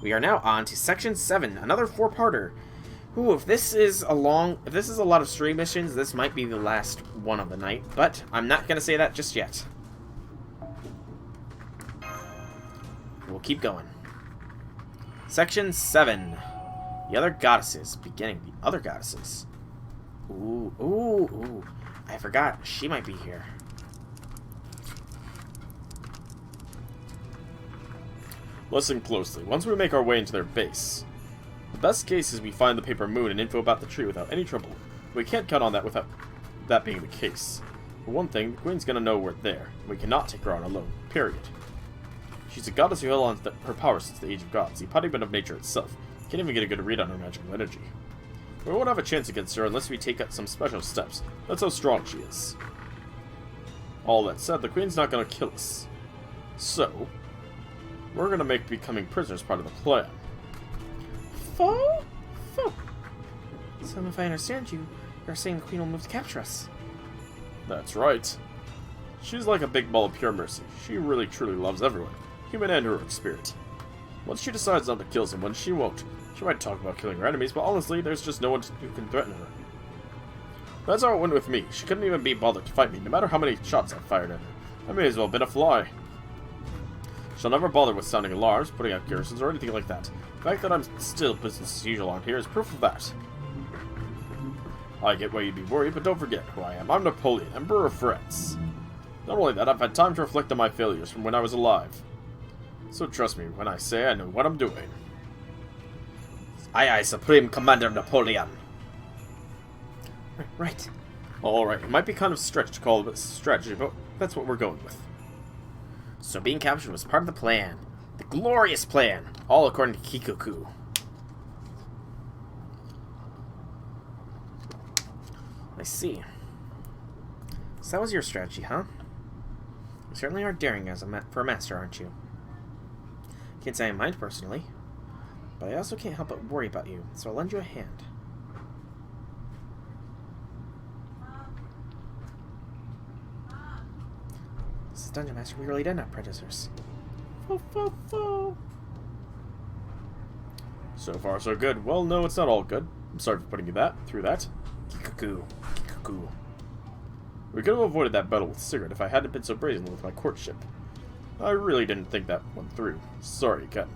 We are now on to Section 7, another 4-parter. Ooh, if this is a lot of stream missions, this might be the last one of the night, but I'm not going to say that just yet. We'll keep going. Section 7. The other goddesses. Beginning the other goddesses. Ooh. I forgot. She might be here. Listen closely. Once we make our way into their base, the best case is we find the paper moon and info about the tree without any trouble. We can't count on that without that being the case. For one thing, the Queen's gonna know we're there. We cannot take her on alone. Period. She's a goddess who held on to her power since the Age of Gods, the embodiment of nature itself. Can't even get a good read on her magical energy. We won't have a chance against her unless we take some special steps. That's how strong she is. All that said, the Queen's not gonna kill us. So, we're gonna make becoming prisoners part of the plan. So if I understand you, you're saying the Queen will move to capture us. That's right. She's like a big ball of pure mercy. She really truly loves everyone, human and heroic spirit. Once she decides not to kill someone, she won't. She might talk about killing her enemies, but honestly, there's just no one who can threaten her. That's how it went with me. She couldn't even be bothered to fight me, no matter how many shots I fired at her. I may as well have been a fly. She'll never bother with sounding alarms, putting out garrisons, or anything like that. The fact that I'm still business as usual on here is proof of that. I get why you'd be worried, but don't forget who I am. I'm Napoleon, Emperor of France. Not only that, I've had time to reflect on my failures from when I was alive. So trust me when I say I know what I'm doing. Aye, Supreme Commander Napoleon. Right. Alright, it might be kind of stretched to call it a strategy, but that's what we're going with. So being captured was part of the plan. The glorious plan. All according to Kikoku. I see. So that was your strategy, huh? You certainly are daring as for a master, aren't you? Can't say I mind personally, but I also can't help but worry about you, so I'll lend you a hand. This is Dungeon Master. We really did have predators. So far, so good. Well, no, it's not all good. I'm sorry for putting you through that. Kikoku. We could have avoided that battle with Sigurd if I hadn't been so brazen with my courtship. I really didn't think that one through. Sorry, Ken.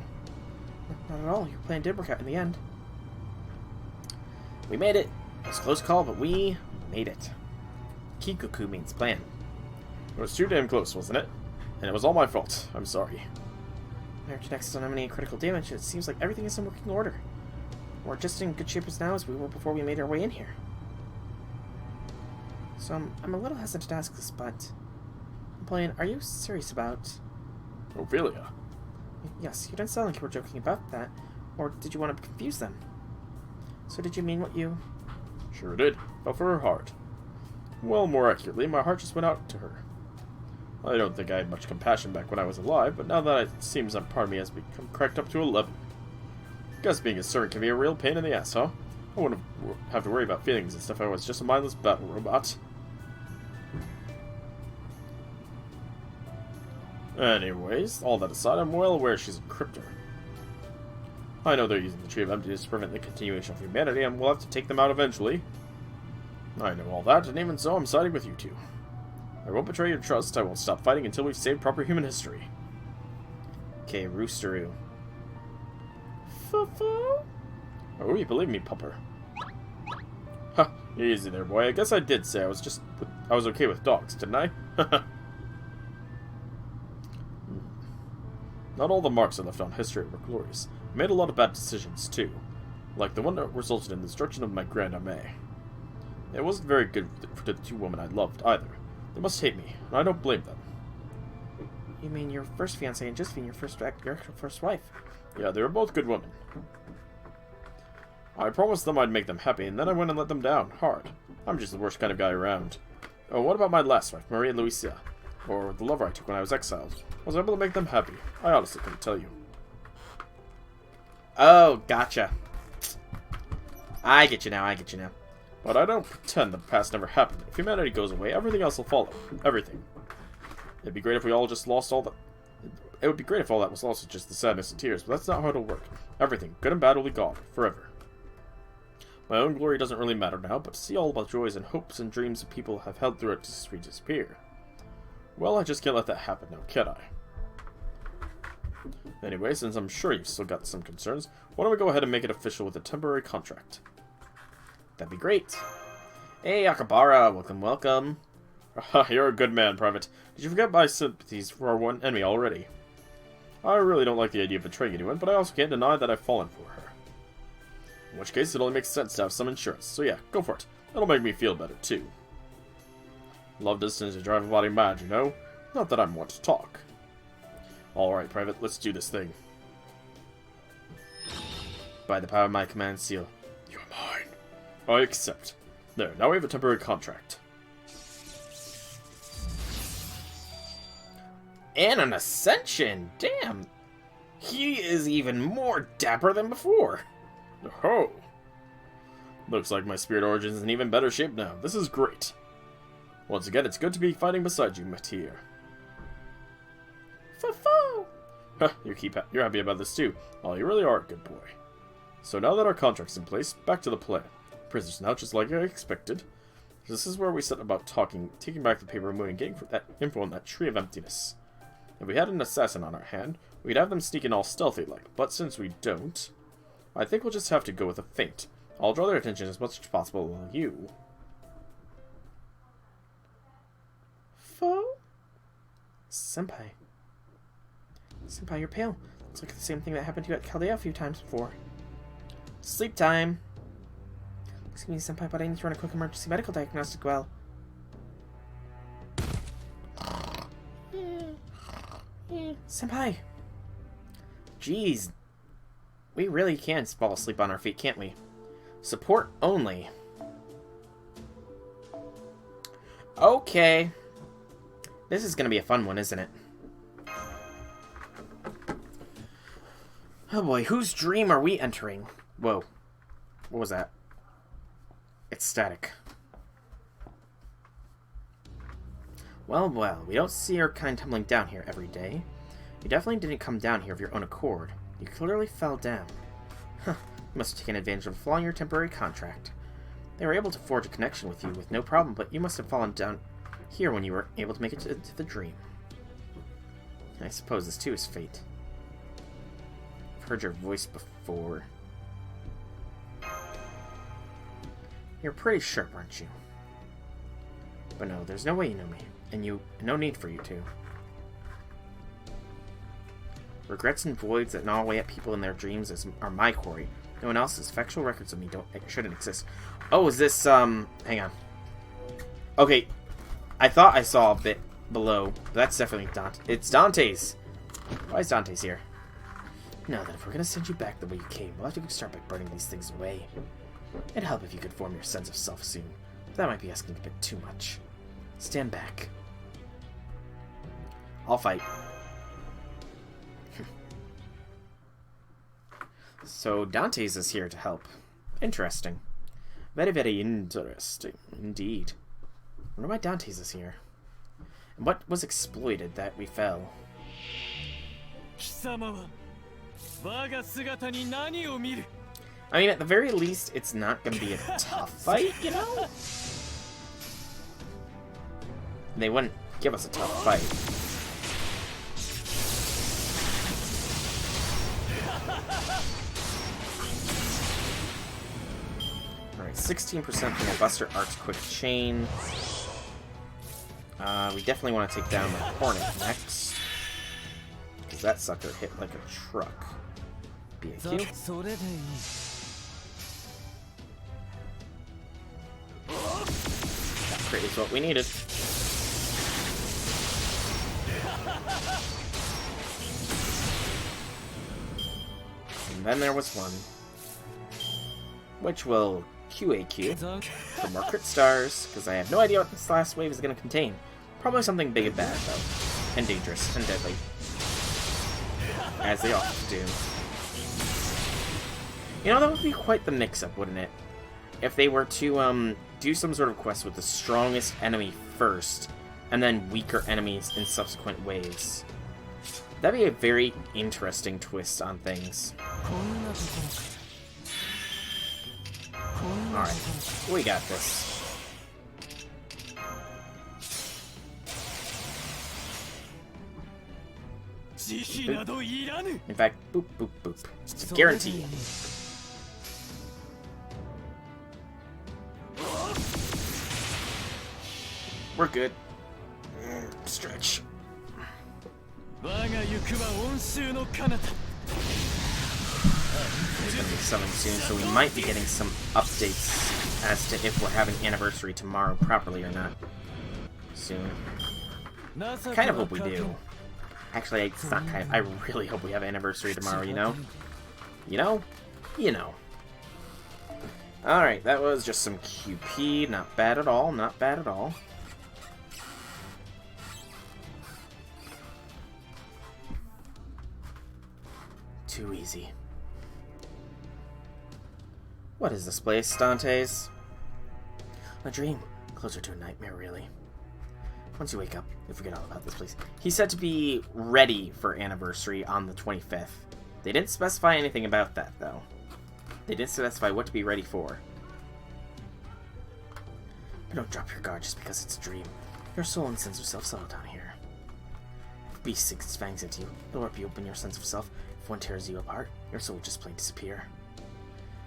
Not at all. Your plan did work out in the end. We made it. It was a close call, but we made it. Kikoku means plan. It was too damn close, wasn't it? And it was all my fault. I'm sorry. Our connects don't have any critical damage. It seems like everything is in working order. We're just in good shape as now as we were before we made our way in here. So I'm a little hesitant to ask this, but Napoleon, are you serious about Ophelia? Yes, you didn't sound like you were joking about that, or did you want to confuse them? So did you mean what you... Sure did. Fell for her heart. Well, more accurately, my heart just went out to her. I don't think I had much compassion back when I was alive, but now that it seems that part of me has become cracked up to 11. Guess being a servant can be a real pain in the ass, huh? I wouldn't have to worry about feelings and stuff if I was just a mindless battle robot. Anyways, all that aside, I'm well aware she's a cryptor. I know they're using the Tree of Emptiness to prevent the continuation of humanity, and we'll have to take them out eventually. I know all that, and even so, I'm siding with you two. I won't betray your trust. I won't stop fighting until we've saved proper human history. Okay, Roosteroo. Oh, you believe me, pupper. Ha! Easy there, boy. I guess I did say I was okay with dogs, didn't I? Not all the marks I left on history were glorious. I made a lot of bad decisions, too. Like the one that resulted in the destruction of my Grand Armée. It wasn't very good for the two women I loved, either. They must hate me, and I don't blame them. You mean your first fiancée and Josephine, your first wife? Yeah, they were both good women. I promised them I'd make them happy, and then I went and let them down, hard. I'm just the worst kind of guy around. Oh, what about my last wife, Maria Luisa? Or the lover I took when I was exiled? Was I able to make them happy? I honestly couldn't tell you. Oh, gotcha. I get you now. But I don't pretend the past never happened. If humanity goes away, everything else will follow. Everything. It'd be great if we all just lost all the... it would be great if all that was also just the sadness and tears, but that's not how it'll work. Everything, good and bad, will be gone, forever. My own glory doesn't really matter now, but to see all the joys and hopes and dreams that people have held through it disappear. Well, I just can't let that happen now, can I? Anyway, since I'm sure you've still got some concerns, why don't we go ahead and make it official with a temporary contract? That'd be great. Hey, Akabara, welcome, welcome. You're a good man, Private. Did you forget my sympathies for our one enemy already? I really don't like the idea of betraying anyone, but I also can't deny that I've fallen for her. In which case, it only makes sense to have some insurance, so yeah, go for it. That'll make me feel better, too. Love distance to drive a body mad, you know? Not that I'm one to talk. Alright, Private, let's do this thing. By the power of my command seal. You're mine. I accept. There, now we have a temporary contract. And an ascension! Damn! He is even more dapper than before! Oh! Looks like my spirit origin is in even better shape now. This is great. Once again, it's good to be fighting beside you, Matir. Fo-fo! Huh, you're happy about this too. Oh, you really are a good boy. So now that our contract's in place, back to the plan. Prisoners now, just like I expected. This is where we set about taking back the paper moon and getting that info on that tree of emptiness. If we had an assassin on our hand, we'd have them sneak in all stealthy-like, but since we don't, I think we'll just have to go with a feint. I'll draw their attention as much as possible while you... Senpai. Senpai, you're pale. It's like the same thing that happened to you at Chaldea a few times before. Sleep time! Excuse me, Senpai, but I need to run a quick emergency medical diagnostic well. Senpai! Jeez. We really can fall asleep on our feet, can't we? Support only. Okay. This is gonna be a fun one, isn't it? Oh boy, whose dream are we entering? Whoa. What was that? It's static. Well, well, we don't see our kind tumbling down here every day. You definitely didn't come down here of your own accord. You clearly fell down. Huh, you must have taken advantage of a flaw in your temporary contract. They were able to forge a connection with you with no problem, but you must have fallen down here when you were able to make it to the dream. I suppose this too is fate. I've heard your voice before. You're pretty sharp, aren't you? But no, there's no way you know me, and no need for you to. Regrets and voids that gnaw away at people in their dreams are my quarry. No one else's. Factual records of me shouldn't exist. Oh, is this, hang on. Okay, I thought I saw a bit below, but that's definitely Dante. It's Dante's! Why is Dante's here? Now then, if we're gonna send you back the way you came, we'll have to start by burning these things away. It'd help if you could form your sense of self soon, but that might be asking a bit too much. Stand back. I'll fight. So Dante's is here to help. Interesting. Very, very interesting indeed. I wonder why Dante's is here. And what was exploited that we fell? I mean, at the very least, it's not going to be a tough fight, you know? They wouldn't give us a tough fight. Alright, 16% from the Buster Art's Quick Chain. We definitely want to take down the Hornet next. Because that sucker hit like a truck. BAQ. That crit is what we needed. And then there was one. Which will QAQ for more crit stars, because I have no idea what this last wave is going to contain. Probably something big and bad, though. And dangerous, and deadly. As they often do. You know, that would be quite the mix-up, wouldn't it? If they were to, do some sort of quest with the strongest enemy first, and then weaker enemies in subsequent waves. That'd be a very interesting twist on things. Alright, we got this. Boop. In fact, boop, boop, boop. It's a guarantee. We're good. Stretch. It's gonna be summoned soon, so we might be getting some updates as to if we're having anniversary tomorrow properly or not. Soon. Kind of hope we do. Actually, it's not kind of. I really hope we have anniversary tomorrow, you know? You know? You know. Alright, that was just some QP. Not bad at all. Not bad at all. Too easy. What is this place, Dante's? A dream. Closer to a nightmare, really. Once you wake up, you'll forget all about this place. He's said to be ready for anniversary on the 25th. They didn't specify anything about that, though. They didn't specify what to be ready for. But don't drop your guard just because it's a dream. Your soul and sense of self settle down here. If a beast sinks its fangs into you, it'll rip you open your sense of self. If one tears you apart, your soul will just plain disappear.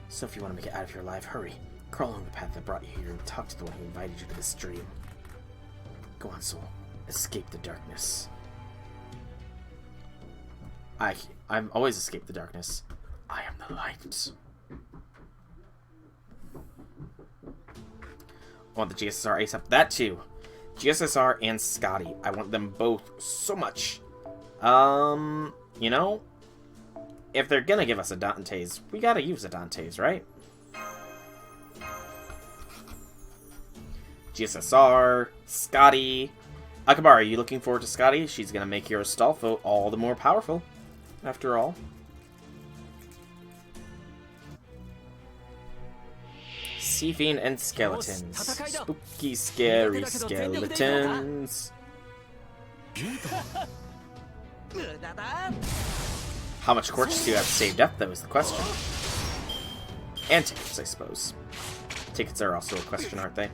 So if you want to make it out of here alive, hurry. Crawl along the path that brought you here and talk to the one who invited you to this dream. Go on, soul. Escape the darkness. I've always escaped the darkness. I am the light. I want the GSSR ASAP. That too. GSSR and Scotty. I want them both so much. You know, if they're gonna give us a Dante's, we gotta use a Dante's, right? GSSR, Scotty. Akabara, are you looking forward to Scotty? She's gonna make your Astolfo all the more powerful, after all. Sea Fiend and skeletons. Spooky, scary skeletons. How much Corchus do you have to save death, though, is the question. And tickets, I suppose. Tickets are also a question, aren't they?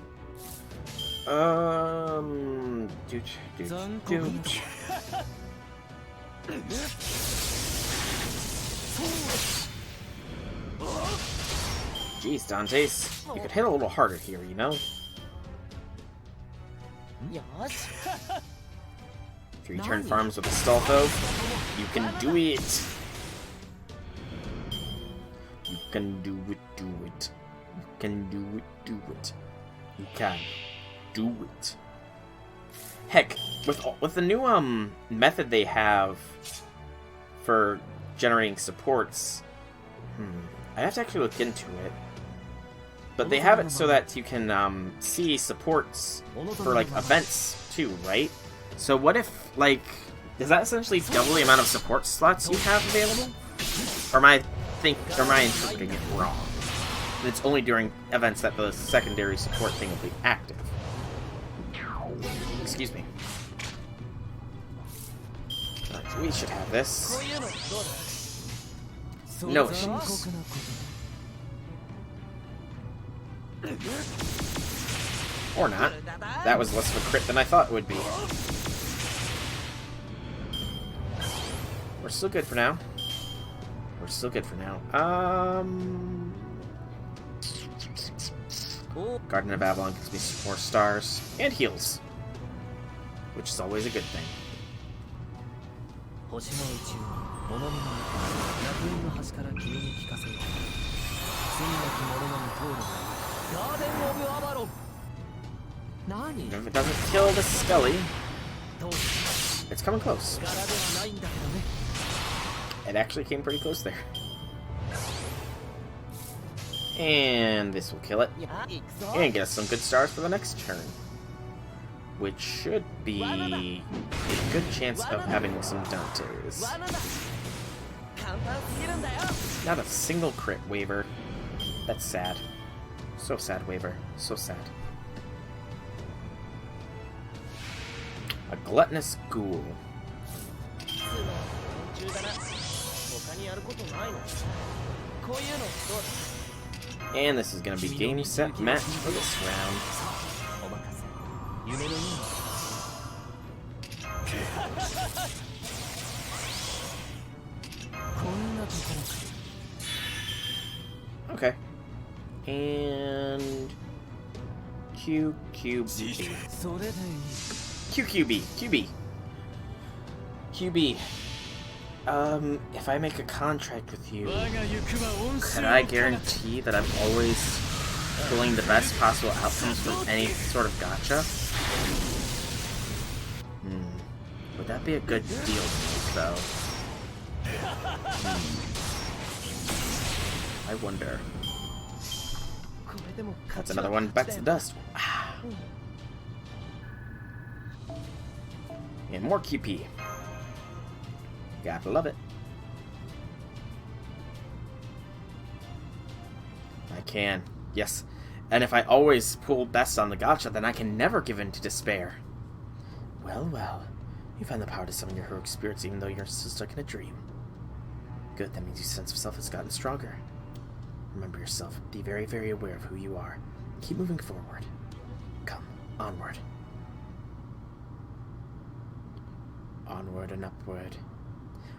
Jeez, Dante's, you could hit a little harder here, you know? 3-turn farms with Astolfo. You can do it! You can do it, do it. You can do it, do it. You can do it. Heck, with the new method they have for generating supports, I have to actually look into it. But they have it so that you can see supports for like events too, right? So what if, like, is that essentially double the amount of support slots you have available? Or am I interpreting it wrong? And it's only during events that the secondary support thing will be active. Excuse me. Alright, so we should have this. No issues. Or not. That was less of a crit than I thought it would be. We're still good for now. We're still good for now. Garden of Avalon gives me some more stars. And heals. Which is always a good thing. If it doesn't kill the Scully, it's coming close. It actually came pretty close there. And this will kill it. And get us some good stars for the next turn. Which should be a good chance of having some Dantes. Not a single crit, Waver. That's sad. So sad, Waver. So sad. A gluttonous ghoul. And this is going to be game, set, match for this round. Okay. And QQB. QB. If I make a contract with you, can I guarantee that I'm always pulling the best possible outcomes from any sort of gacha? Would that be a good deal to make, though? I wonder. That's another one back to the dust. And more QP. Gotta love it. I can. Yes. And if I always pull best on the gacha, then I can never give in to despair. Well, well. You find the power to summon your heroic spirits even though you're still stuck in a dream. Good, that means your sense of self has gotten stronger. Remember yourself. Be very, very aware of who you are. Keep moving forward. Come, onward. Onward and upward.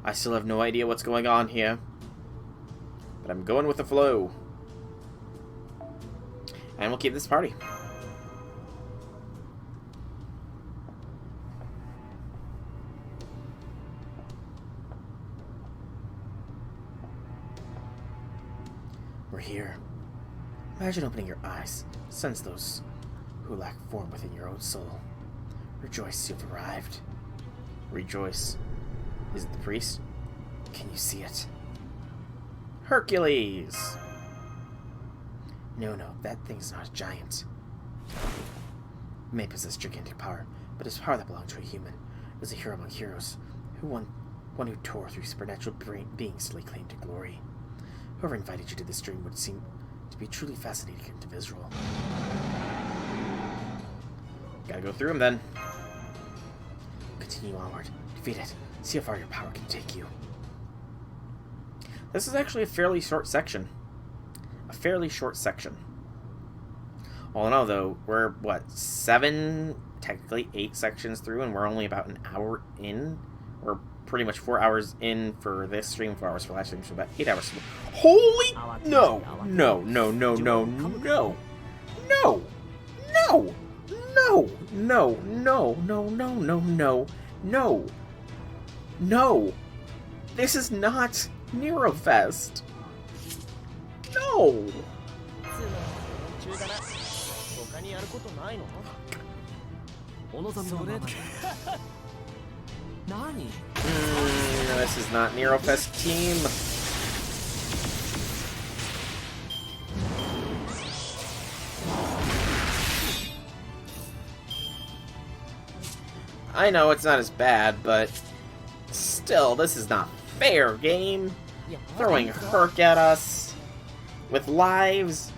I still have no idea what's going on here. But I'm going with the flow. And we'll keep this party. We're here. Imagine opening your eyes. Sense those who lack form within your own soul. Rejoice, you've arrived. Rejoice. Is it the priest? Can you see it? Hercules! No, that thing's not a giant. It may possess gigantic power, but it's power that belonged to a human. It was a hero among heroes, one who tore through supernatural beings to lay claim to glory. Whoever invited you to this dream would seem to be truly fascinating individual. Gotta go through him then. Continue onward. Defeat it. See how far your power can take you. This is actually a fairly short section. All in all, though, we're, what, technically 8 sections through, and we're only about an hour in? We're pretty much 4 hours in for this stream, 4 hours for last stream, so about 8 hours. Holy... No! This is not Neurofest. No! This is not Neurofest team. I know it's not as bad, but still, this is not fair, game. Throwing Herc at us with lives.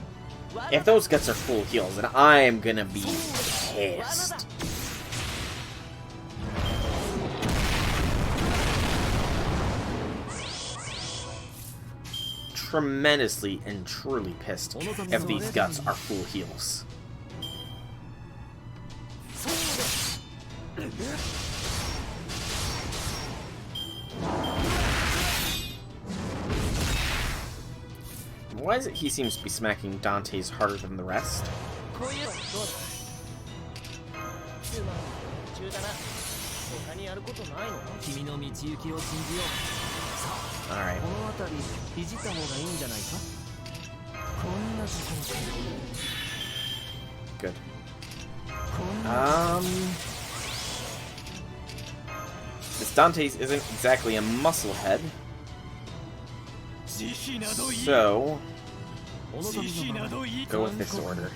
If those guts are full heals, then I am gonna be pissed. Tremendously and truly pissed if these guts are full heals. Why is it he seems to be smacking Dante's harder than the rest? Alright. Good. This Dante's isn't exactly a muscle head. So, go with this order.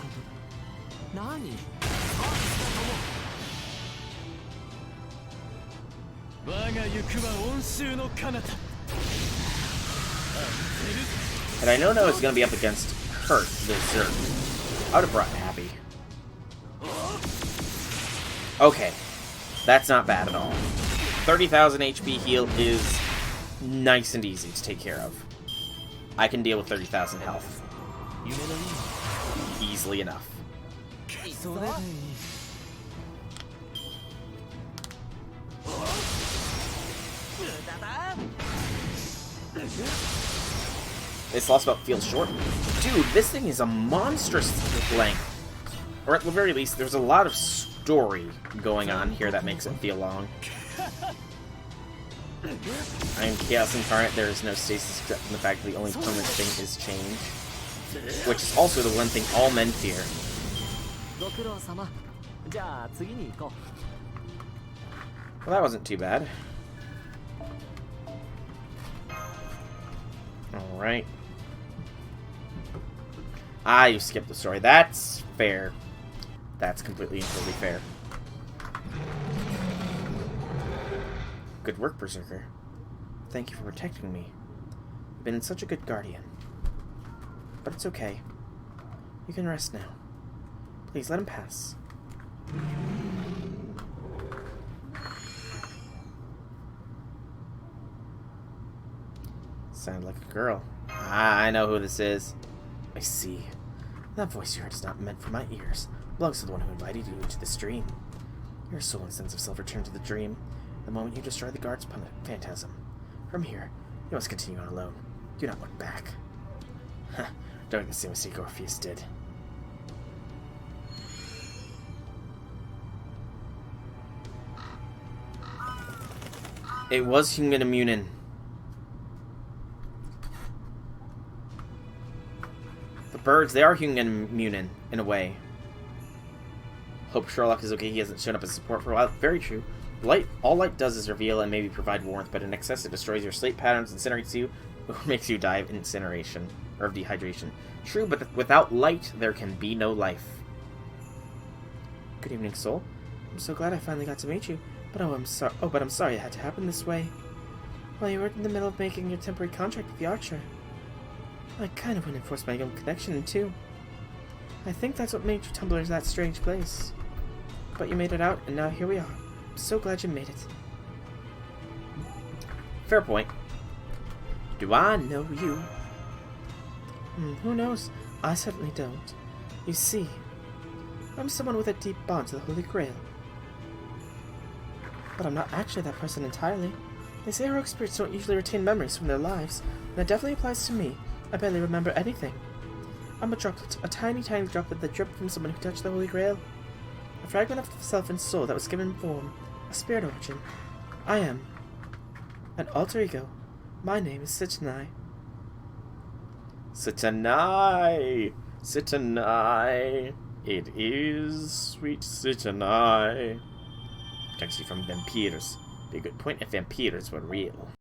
And I know it's going to be up against Hurt, the Zerg. I would have brought Abby. Okay, that's not bad at all. 30,000 HP heal is nice and easy to take care of. I can deal with 30,000 health. Easily enough. This Lostbelt feels short. Dude, this thing is a monstrous length. Or at the very least, there's a lot of story going on here that makes it feel long. I am Chaos Incarnate, there is no stasis except for the fact that the only permanent thing is change. Which is also the one thing all men fear. Well, that wasn't too bad. Alright. Ah, you skipped the story. That's fair. That's completely and totally fair. Good work, Berserker. Thank you for protecting me. You've been such a good guardian. But it's okay. You can rest now. Please let him pass. Sound like a girl. Ah, I know who this is. I see. That voice you heard is not meant for my ears. It belongs to the one who invited you into this dream. Your soul and sense of self return to the dream the moment you destroy the guard's phantasm. From here, you must continue on alone. Do not look back. Don't make the same mistake Orpheus did. It was human immunin. The birds, they are human immunin, in a way. Hope Sherlock is okay, he hasn't shown up as support for a while. Very true. Light, all light does is reveal and maybe provide warmth, but in excess it destroys your sleep patterns, incinerates you, or makes you die of incineration, or of dehydration. True, but without light, there can be no life. Good evening, Soul. I'm so glad I finally got to meet you. But I'm sorry it had to happen this way. While you were in the middle of making your temporary contract with the Archer. I kind of went and forced my own connection, too. I think that's what made you tumble into that strange place. But you made it out, and now here we are. I'm so glad you made it. Fair point. Do I know you? Who knows? I certainly don't. You see, I'm someone with a deep bond to the Holy Grail. But I'm not actually that person entirely. They say heroic spirits don't usually retain memories from their lives, and that definitely applies to me. I barely remember anything. I'm a droplet, a tiny, tiny droplet that dripped from someone who touched the Holy Grail. A fragment of self and soul that was given form, a spirit origin. I am an alter ego. My name is Sitanai. Sitanai! Sitanai! It is sweet Sitanai. Protects you from vampires. Be a good point if vampires were real.